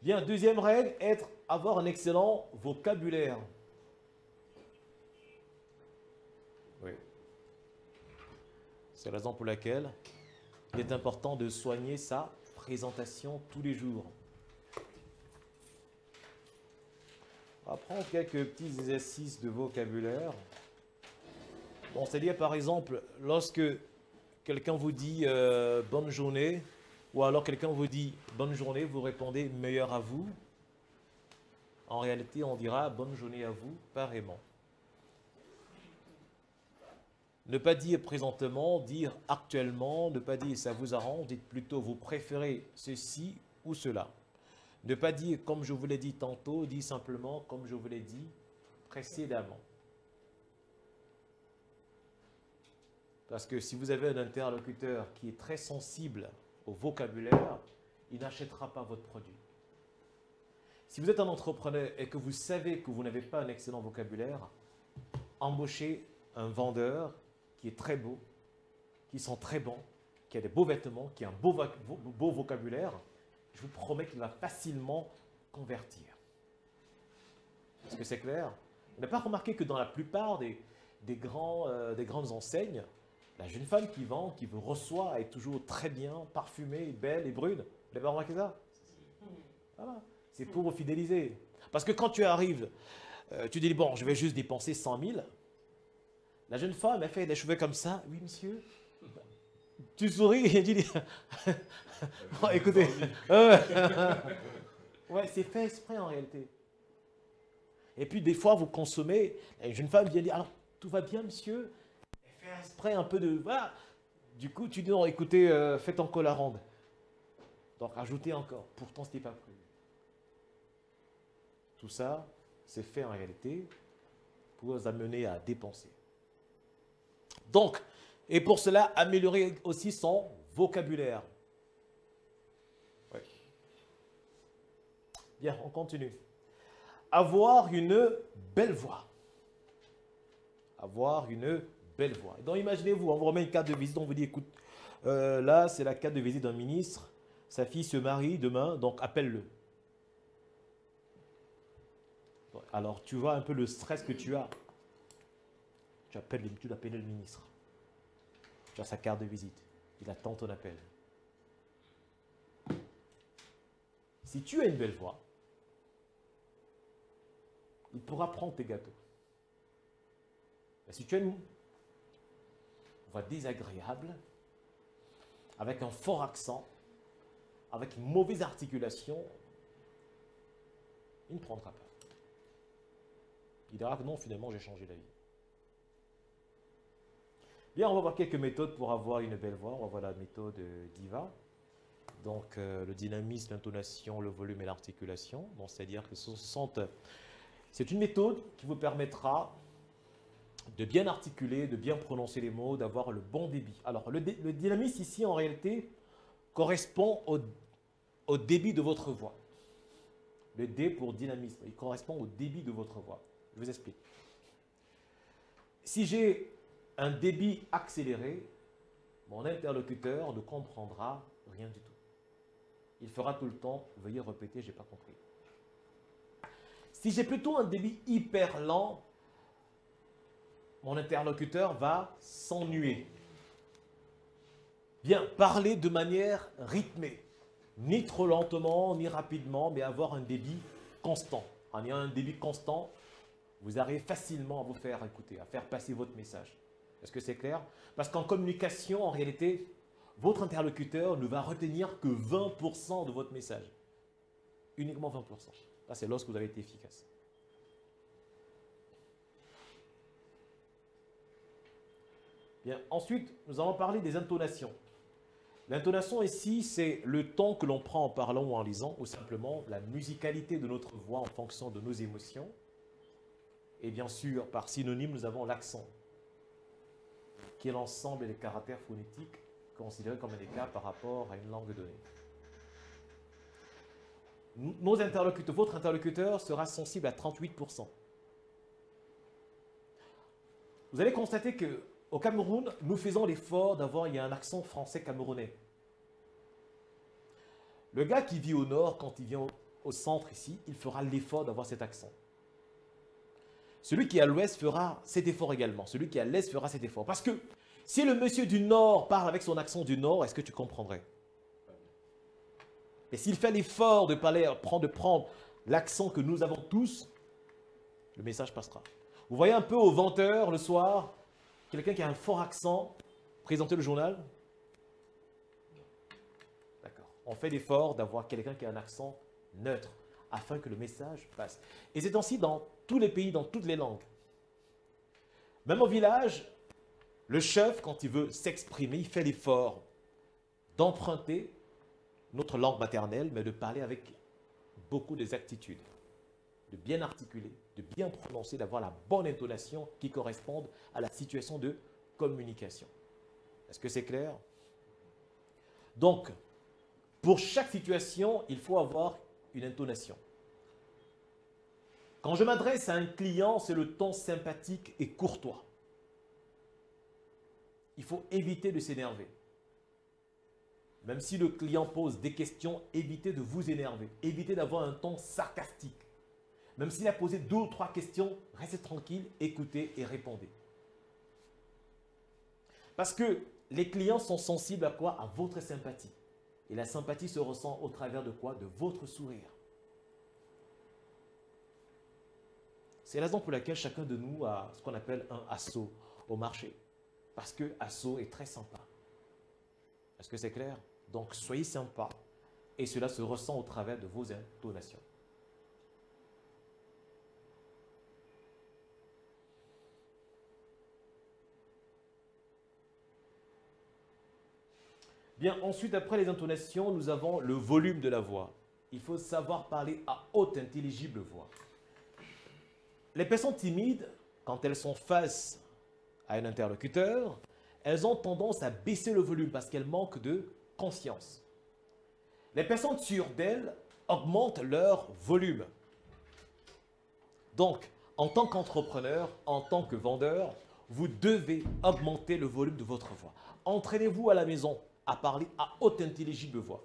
Bien, deuxième règle, avoir un excellent vocabulaire. Oui. C'est la raison pour laquelle il est important de soigner sa présentation tous les jours. On va prendre quelques petits exercices de vocabulaire. Bon, c'est-à-dire par exemple, lorsque quelqu'un vous dit bonne journée, ou alors quelqu'un vous dit bonne journée, vous répondez meilleur à vous. En réalité, on dira bonne journée à vous, pareillement. Ne pas dire présentement, dire actuellement, ne pas dire ça vous arrange, dites plutôt vous préférez ceci ou cela. Ne pas dire comme je vous l'ai dit tantôt, dites simplement comme je vous l'ai dit précédemment. Parce que si vous avez un interlocuteur qui est très sensible au vocabulaire, il n'achètera pas votre produit. Si vous êtes un entrepreneur et que vous savez que vous n'avez pas un excellent vocabulaire, embauchez un vendeur qui est très beau, qui sent très bon, qui a des beaux vêtements, qui a un beau vocabulaire. Je vous promets qu'il va facilement convertir. Est-ce que c'est clair? Vous n'avez pas remarqué que dans la plupart des grandes enseignes, la jeune femme qui vend, qui vous reçoit, est toujours très bien, parfumée, belle et brune. Vous n'avez pas remarqué ça? Voilà. C'est pour vous fidéliser. Parce que quand tu arrives, tu dis, bon, je vais juste dépenser 100 000. La jeune femme, elle fait des cheveux comme ça. Oui, monsieur. Tu souris et tu dis, bon, écoutez. Ouais, c'est fait exprès en réalité. Et puis des fois, vous consommez, une jeune femme vient dire, alors, tout va bien, monsieur? Elle fait exprès un peu de... Voilà. Du coup, tu dis, non, écoutez, faites encore la ronde. Donc, ajoutez encore. Pourtant, ce n'était pas prévu. Tout ça, c'est fait en réalité pour vous amener à dépenser. Donc, et pour cela, améliorer aussi son vocabulaire. Oui. Bien, on continue. Avoir une belle voix. Avoir une belle voix. Donc, imaginez-vous, on vous remet une carte de visite, on vous dit, écoute, là, c'est la carte de visite d'un ministre, sa fille se marie demain, donc appelle-le. Alors, tu vois un peu le stress que tu as. Tu dois appeler le ministre. Tu as sa carte de visite. Il attend ton appel. Si tu as une belle voix, il pourra prendre tes gâteaux. Mais si tu as une voix désagréable, avec un fort accent, avec une mauvaise articulation, il ne prendra pas. Il dira que non, finalement, j'ai changé d'avis. Bien, on va voir quelques méthodes pour avoir une belle voix. On va voir la méthode DIVA. Donc, le dynamisme, l'intonation, le volume et l'articulation. Donc, c'est-à-dire que c'est une méthode qui vous permettra de bien articuler, de bien prononcer les mots, d'avoir le bon débit. Alors, le dynamisme ici, en réalité, correspond au débit de votre voix. Le D pour dynamisme, il correspond au débit de votre voix. Je vous explique. Si j'ai un débit accéléré, mon interlocuteur ne comprendra rien du tout. Il fera tout le temps, veuillez répéter, je n'ai pas compris. Si j'ai plutôt un débit hyper lent, mon interlocuteur va s'ennuyer. Bien, parler de manière rythmée, ni trop lentement, ni rapidement, mais avoir un débit constant. En ayant un débit constant, vous arrivez facilement à vous faire écouter, à faire passer votre message. Est-ce que c'est clair? Parce qu'en communication, en réalité, votre interlocuteur ne va retenir que 20% de votre message. Uniquement 20%. Ça, c'est lorsque vous avez été efficace. Bien, ensuite, nous allons parler des intonations. L'intonation ici, c'est le ton que l'on prend en parlant ou en lisant, ou simplement la musicalité de notre voix en fonction de nos émotions. Et bien sûr, par synonyme, nous avons l'accent, qui est l'ensemble des caractères phonétiques considérés comme un écart par rapport à une langue donnée. Votre interlocuteur sera sensible à 38%. Vous allez constater qu'au Cameroun, nous faisons l'effort d'avoir un accent français camerounais. Le gars qui vit au nord, quand il vient au centre ici, il fera l'effort d'avoir cet accent. Celui qui est à l'ouest fera cet effort également. Celui qui est à l'est fera cet effort. Parce que si le monsieur du nord parle avec son accent du nord, est-ce que tu comprendrais? Et s'il fait l'effort de parler, de prendre l'accent que nous avons tous, le message passera. Vous voyez un peu au 20h le soir, quelqu'un qui a un fort accent, présenter le journal? D'accord. On fait l'effort d'avoir quelqu'un qui a un accent neutre, afin que le message passe. Et c'est ainsi dans tous les pays, dans toutes les langues. Même au village, le chef, quand il veut s'exprimer, il fait l'effort d'emprunter notre langue maternelle, mais de parler avec beaucoup d'exactitude, de bien articuler, de bien prononcer, d'avoir la bonne intonation qui corresponde à la situation de communication. Est-ce que c'est clair? Donc, pour chaque situation, il faut avoir une intonation. Quand je m'adresse à un client, c'est le ton sympathique et courtois. Il faut éviter de s'énerver. Même si le client pose des questions, évitez de vous énerver. Évitez d'avoir un ton sarcastique. Même s'il a posé 2 ou 3 questions, restez tranquille, écoutez et répondez. Parce que les clients sont sensibles à quoi? À votre sympathie. Et la sympathie se ressent au travers de quoi? De votre sourire. C'est la raison pour laquelle chacun de nous a ce qu'on appelle un assaut au marché. Parce que assaut est très sympa. Est-ce que c'est clair? Donc soyez sympa. Et cela se ressent au travers de vos intonations. Bien, ensuite, après les intonations, nous avons le volume de la voix. Il faut savoir parler à haute, intelligible voix. Les personnes timides, quand elles sont face à un interlocuteur, elles ont tendance à baisser le volume parce qu'elles manquent de conscience. Les personnes sûres d'elles augmentent leur volume. Donc, en tant qu'entrepreneur, en tant que vendeur, vous devez augmenter le volume de votre voix. Entraînez-vous à la maison à parler à haute intelligible voix.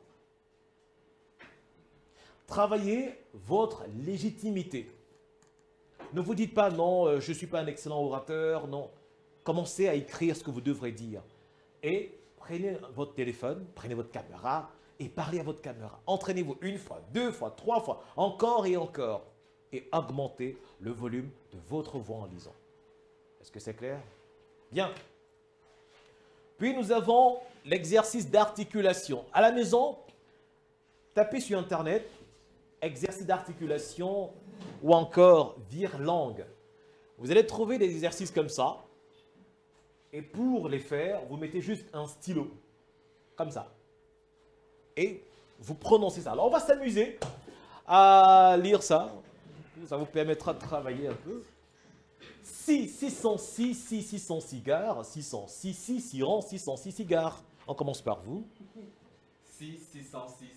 Travaillez votre légitimité. Ne vous dites pas non, je ne suis pas un excellent orateur, non. Commencez à écrire ce que vous devrez dire. Et prenez votre téléphone, prenez votre caméra et parlez à votre caméra. Entraînez-vous 1 fois, 2 fois, 3 fois, encore et encore. Et augmentez le volume de votre voix en lisant. Est-ce que c'est clair? Bien. Puis nous avons l'exercice d'articulation. À la maison, tapez sur Internet, exercice d'articulation ou encore vire-langue. Vous allez trouver des exercices comme ça. Et pour les faire, vous mettez juste un stylo, comme ça. Et vous prononcez ça. Alors on va s'amuser à lire ça. Ça vous permettra de travailler un peu. 606, 600 cigares, 606, 606, 606 cigares. On commence par vous. 606,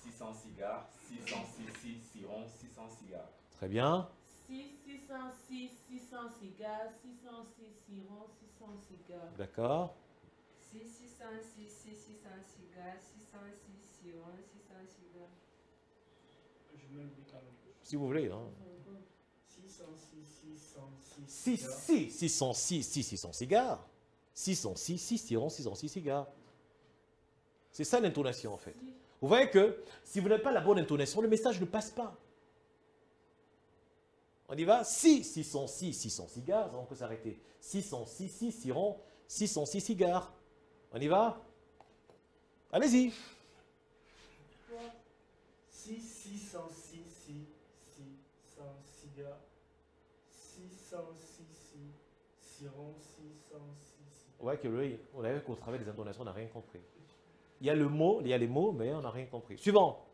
600 cigares, 606, 600 cigares. Très bien. 606, 600 cigares, 606, 600 cigares. D'accord. 606, 600 cigares, 606, 600 cigares. Je me le dis quand même. Si vous voulez. Hein. 606, 606, 606 cigares. 606, 606 cigares. C'est ça l'intonation en fait. Vous voyez que si vous n'avez pas la bonne intonation, le message ne passe pas. On y va. 606, 600 cigares. On peut s'arrêter. 606, 606 cigares. On y va. Allez-y. 606, 600 cigares. 606, 606. On voit que lui, on avait qu'au travers des intonations, on n'a rien compris. Il y a le mot, il y a les mots, mais on n'a rien compris. Suivant.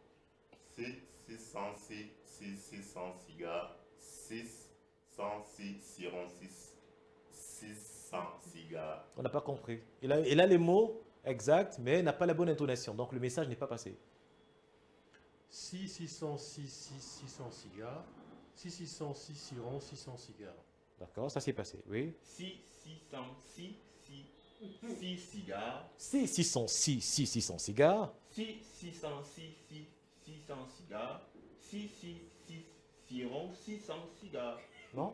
606, 600 cigares. 606, 600 cigares. On n'a pas compris. Il a les mots exacts, mais il n'a pas la bonne intonation. Donc le message n'est pas passé. 606, 600 cigares. 606, 600 cigares. D'accord, ça s'est passé, oui. 606, 6 cigares. 606, 600 cigares. 606, 600 cigares. Siron 600 cigares. Non?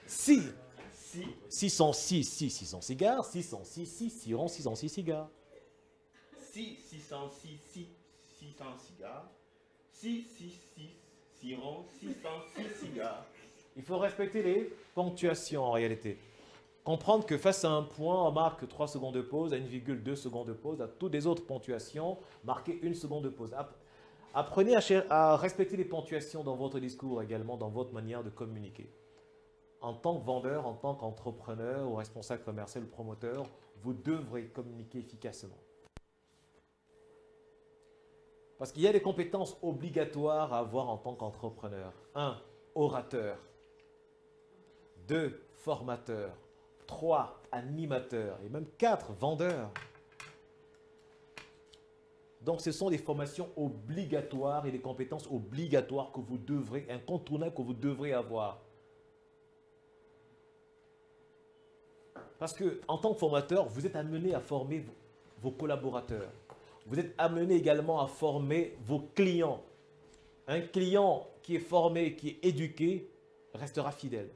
6. 6 606, 600 cigares. 606, 606 cigares. 606 cigares. 6 606 cigares. Il faut respecter les ponctuations en réalité. Comprendre que face à un point, on marque 3 secondes de pause, à 1,2 secondes de pause, à toutes les autres ponctuations, marquez 1 seconde de pause. Apprenez à respecter les ponctuations dans votre discours également, dans votre manière de communiquer. En tant que vendeur, en tant qu'entrepreneur ou responsable commercial ou promoteur, vous devrez communiquer efficacement. Parce qu'il y a des compétences obligatoires à avoir en tant qu'entrepreneur. 1. Orateur. 2. Formateur. 3. Animateur. Et même 4. Vendeur. Donc ce sont des formations obligatoires et des compétences obligatoires que vous devrez, incontournables que vous devrez avoir. Parce qu'en tant que formateur, vous êtes amené à former vos collaborateurs. Vous êtes amené également à former vos clients. Un client qui est formé, qui est éduqué, restera fidèle.